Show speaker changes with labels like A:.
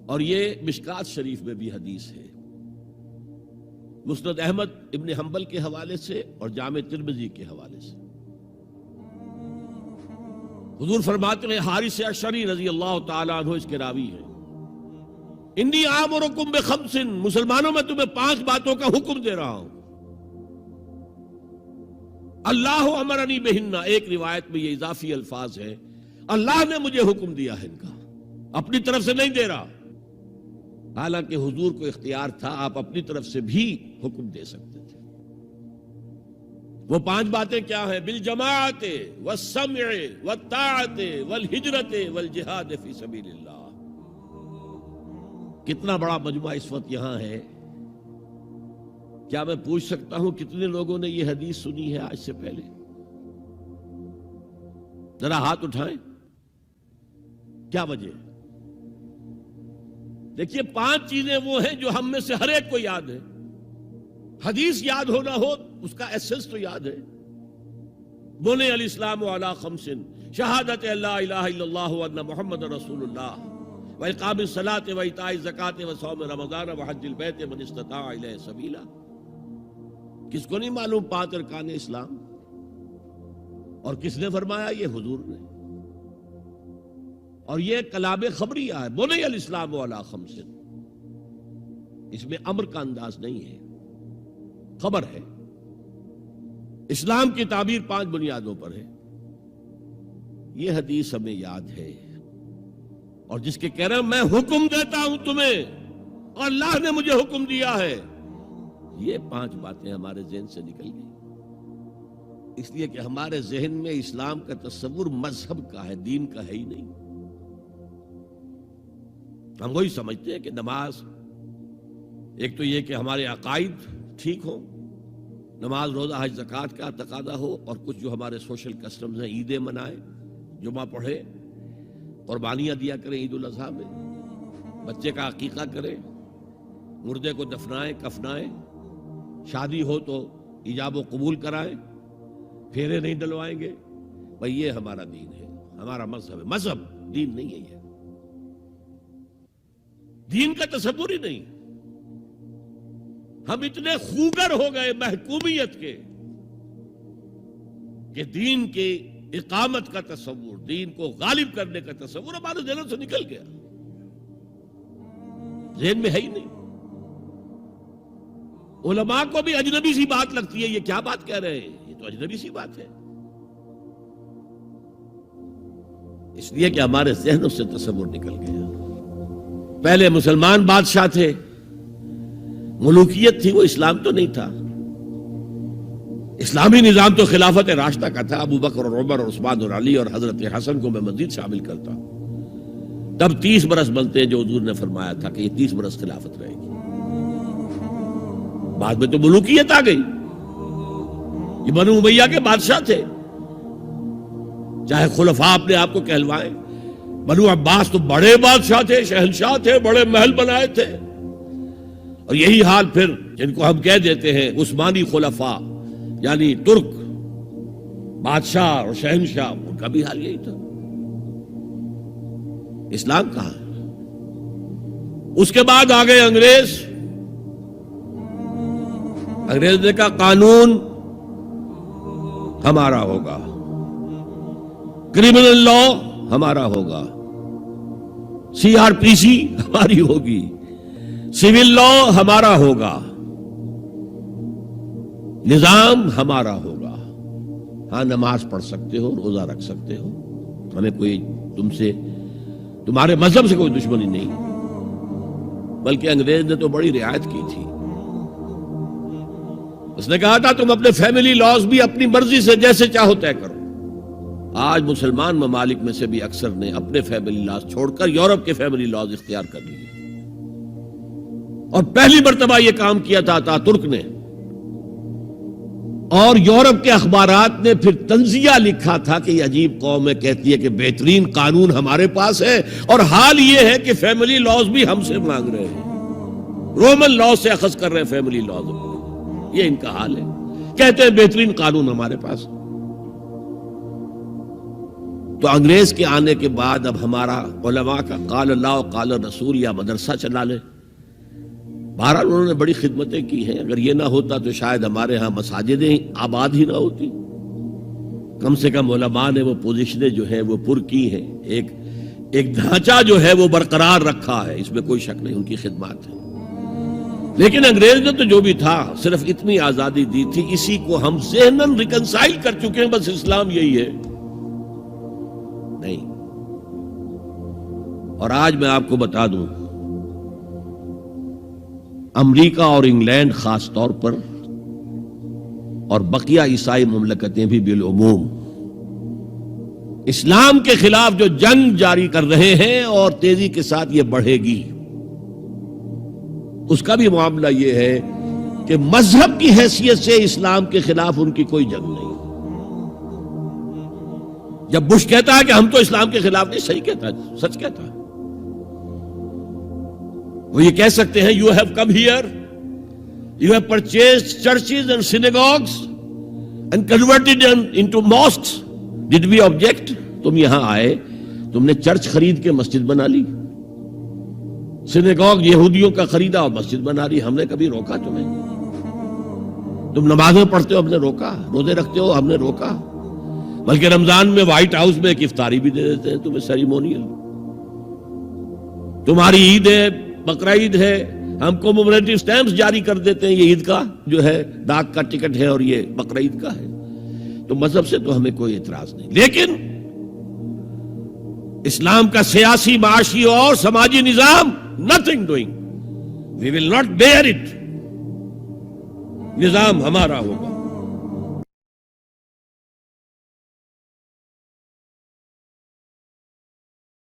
A: اور یہ مشکات شریف میں بھی حدیث ہے، مسند احمد ابن حنبل کے حوالے سے اور جامع ترمذی کے حوالے سے۔ حضور فرماتے ہیں، حارث اشعری رضی اللہ تعالیٰ عنہ اس کے راوی ہیں، انی آمرکم بخمس، مسلمانوں میں تمہیں 5 باتوں کا حکم دے رہا ہوں، اللہ امرنی بہن، ایک روایت میں یہ اضافی الفاظ ہے، اللہ نے مجھے حکم دیا ہے ان کا، اپنی طرف سے نہیں دے رہا، حالانکہ حضور کو اختیار تھا، آپ اپنی طرف سے بھی حکم دے سکتے تھے۔ وہ 5 باتیں کیا ہیں؟ بالجماعت والسمع والطاعت والہجرت والجہاد فی سبیل اللہ۔ کتنا بڑا مجمع اس وقت یہاں ہے، کیا میں پوچھ سکتا ہوں کتنے لوگوں نے یہ حدیث سنی ہے آج سے پہلے؟ ذرا ہاتھ اٹھائیں، کیا وجہ؟ دیکھیے 5 چیزیں وہ ہیں جو ہم میں سے ہر ایک کو یاد ہے، حدیث یاد ہونا ہو اس کا ایسنس تو یاد ہے۔ بنی الاسلام علی 5، شہادت لا الہ الا اللہ وان محمد رسول اللہ، واقام الصلاۃ وایتاء الزکاۃ وصوم رمضان وحج البیت من استطاع الیہ سبیلا۔ کس کو نہیں معلوم 5 ارکان اسلام؟ اور کس نے فرمایا؟ یہ حضور نے۔ اور یہ کلام خبریہ ہے، بنی الاسلام علی 5، اس میں امر کا انداز نہیں ہے، خبر ہے۔ اسلام کی تعبیر 5 بنیادوں پر ہے، یہ حدیث ہمیں یاد ہے۔ اور جس کے کہہ رہے ہیں میں حکم دیتا ہوں تمہیں اور اللہ نے مجھے حکم دیا ہے، یہ 5 باتیں ہمارے ذہن سے نکل گئی، اس لیے کہ ہمارے ذہن میں اسلام کا تصور مذہب کا ہے، دین کا ہے ہی نہیں۔ ہم وہی سمجھتے ہیں کہ نماز، ایک تو یہ کہ ہمارے عقائد ٹھیک ہوں، نماز روزہ حج زکوٰۃ کا تقاضا ہو، اور کچھ جو ہمارے سوشل کسٹمز ہیں، عیدیں منائیں، جمعہ پڑھے، قربانیاں دیا کریں عید الاضحیٰ میں، بچے کا عقیقہ کریں، مردے کو دفنائیں کفنائیں، شادی ہو تو ایجاب و قبول کرائیں، پھیرے نہیں ڈلوائیں گے، بھئی یہ ہمارا دین ہے، ہمارا مذہب ہے۔ مذہب دین نہیں ہے، یہ دین کا تصور ہی نہیں۔ ہم اتنے خوگر ہو گئے محکومیت کے کہ دین کے اقامت کا تصور، دین کو غالب کرنے کا تصور ہمارے ذہنوں سے نکل گیا، ذہن میں ہے ہی نہیں۔ علماء کو بھی اجنبی سی بات لگتی ہے، یہ کیا بات کہہ رہے ہیں، یہ تو اجنبی سی بات ہے، اس لیے کہ ہمارے ذہنوں سے تصور نکل گیا۔ پہلے مسلمان بادشاہ تھے، ملوکیت تھی، وہ اسلام تو نہیں تھا۔ اسلامی نظام تو خلافت راشدہ کا تھا، ابو بکر اور عمر اور عثمان اور علی اور حضرت حسن کو میں مزید شامل کرتا ہوں۔ تب 30 برس بنتے ہیں جو حضور نے فرمایا تھا کہ یہ 30 برس خلافت رہے گی، بعد میں تو ملوکیت آ گئی۔ یہ بنو امیہ کے بادشاہ تھے، چاہے خلفاء اپنے آپ کو کہلوائیں، بنو عباس تو بڑے بادشاہ تھے، شہنشاہ تھے، بڑے محل بنائے تھے۔ اور یہی حال پھر جن کو ہم کہہ دیتے ہیں عثمانی خلفاء، یعنی ترک بادشاہ اور شہنشاہ، ان کا بھی حال یہی تھا۔ اسلام کہاں؟ اس کے بعد آ گئے انگریز۔ انگریز نے کہا قانون ہمارا ہوگا، کرمنل لا ہمارا ہوگا، CRPC ہماری ہوگی، سول لا ہمارا ہوگا، نظام ہمارا ہوگا۔ ہاں نماز پڑھ سکتے ہو، روزہ رکھ سکتے ہو، ہمیں کوئی تم سے، تمہارے مذہب سے کوئی دشمنی نہیں، بلکہ انگریز نے تو بڑی رعایت کی تھی۔ اس نے کہا تھا تم اپنے فیملی لاز بھی اپنی مرضی سے جیسے چاہو طے کرو۔ آج مسلمان ممالک میں سے بھی اکثر نے اپنے فیملی لاز چھوڑ کر یورپ کے فیملی لاز اختیار کر لیے، اور پہلی مرتبہ یہ کام کیا تھا ترک نے۔ اور یورپ کے اخبارات نے پھر تنزیہ لکھا تھا کہ یہ عجیب قوم ہے، کہتی ہے کہ بہترین قانون ہمارے پاس ہے، اور حال یہ ہے کہ فیملی لاز بھی ہم سے مانگ رہے ہیں، رومن لا سے اخذ کر رہے ہیں فیملی لاز، یہ ان کا حال ہے، کہتے ہیں بہترین قانون ہمارے پاس۔ تو انگریز کے آنے کے بعد اب ہمارا علماء کا قال اللہ و قال رسول یا مدرسہ چلا لے. بہرحال انہوں نے بڑی خدمتیں کی ہیں. اگر یہ نہ ہوتا تو شاید ہمارے ہاں مساجدیں آباد ہی نہ ہوتی. کم سے کم علماء نے وہ پوزیشنیں جو ہیں وہ پر کی ہیں. ایک ڈھانچہ جو ہے وہ برقرار رکھا ہے, اس میں کوئی شک نہیں, ان کی خدمات ہے. لیکن انگریز نے تو جو بھی تھا صرف اتنی آزادی دی تھی, اسی کو ہم ذہناً ریکنسائل کر چکے ہیں, بس اسلام یہی ہے. نہیں. اور آج میں آپ کو بتا دوں, امریکہ اور انگلینڈ خاص طور پر اور بقیہ عیسائی مملکتیں بھی بالعموم اسلام کے خلاف جو جنگ جاری کر رہے ہیں اور تیزی کے ساتھ یہ بڑھے گی, اس کا بھی معاملہ یہ ہے کہ مذہب کی حیثیت سے اسلام کے خلاف ان کی کوئی جنگ نہیں. جب بش کہتا ہے کہ ہم تو اسلام کے خلاف نہیں, صحیح کہتا ہے, سچ کہتا ہے. وہ یہ کہہ سکتے ہیں you have come here, you have purchased churches and synagogues and converted them into mosques. Did we object? تم یہاں آئے, تم نے چرچ خرید کے مسجد بنا لی, سینیگوگ یہودیوں کا خریدا اور مسجد بنا لی, ہم نے کبھی روکا تمہیں؟ تم نمازیں پڑھتے ہو, ہم نے روکا؟ روزے رکھتے ہو, ہم نے روکا؟ بلکہ رمضان میں وائٹ ہاؤس میں ایک افطاری بھی دے دیتے ہیں تمہیں, سیریمونیل. تمہاری عید ہے, بقرعید ہے, ہم کو کومیموریٹو سٹیمپس جاری کر دیتے ہیں, یہ عید کا جو ہے ڈاک کا ٹکٹ ہے اور یہ بقرعید کا ہے. تو مذہب سے تو ہمیں کوئی اعتراض نہیں, لیکن اسلام کا سیاسی, معاشی اور سماجی نظام, nothing doing. We will not bear it. نظام ہمارا ہوگا.